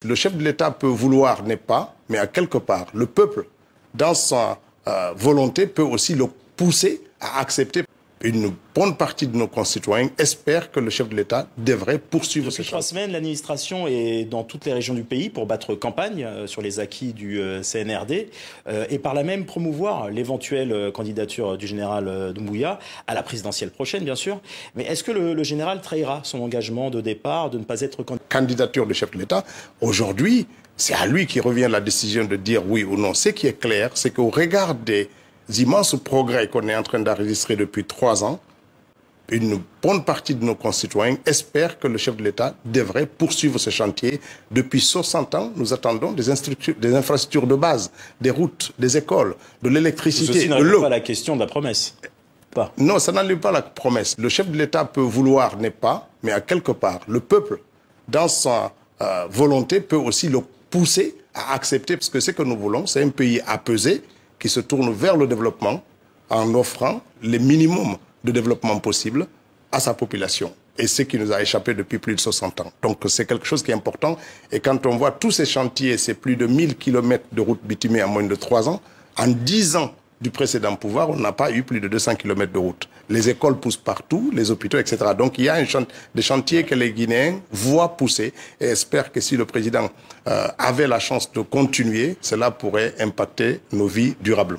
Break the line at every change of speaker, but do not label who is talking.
Le chef de l'État peut vouloir, n'est pas, mais à quelque part, le peuple, dans sa volonté, peut aussi le pousser à accepter. Une bonne partie de nos concitoyens espèrent que le chef de l'État devrait poursuivre ce
Depuis 3 semaines, l'administration est dans toutes les régions du pays pour battre campagne sur les acquis du CNRD et par là même promouvoir l'éventuelle candidature du général Doumbouya à la présidentielle prochaine, bien sûr. Mais est-ce que le général trahira son engagement de départ de ne pas être candidat?
Candidature du chef de l'État, aujourd'hui, c'est à lui qui revient la décision de dire oui ou non. Ce qui est clair, c'est qu'au regard des immenses progrès qu'on est en train d'enregistrer depuis 3 ans, une bonne partie de nos concitoyens espèrent que le chef de l'État devrait poursuivre ce chantier. Depuis 60 ans, nous attendons des infrastructures de base, des routes, des écoles, de l'électricité,
de l'eau. Pas à la question de la promesse. Pas.
Non, ça n'enlève pas la promesse. Le chef de l'État peut vouloir, n'est pas, mais à quelque part, le peuple, dans sa volonté, peut aussi le pousser à accepter, parce que ce que nous voulons, c'est un pays apaisé, qui se tourne vers le développement en offrant les minimums de développement possible à sa population. Et ce qui nous a échappé depuis plus de 60 ans. Donc c'est quelque chose qui est important. Et quand on voit tous ces chantiers, c'est plus de 1000 km de routes bitumées en moins de 3 ans, en 10 ans du précédent pouvoir, on n'a pas eu plus de 200 km de route. Les écoles poussent partout, les hôpitaux, etc. Donc il y a des chantiers que les Guinéens voient pousser et espèrent que si le président avait la chance de continuer, cela pourrait impacter nos vies durablement.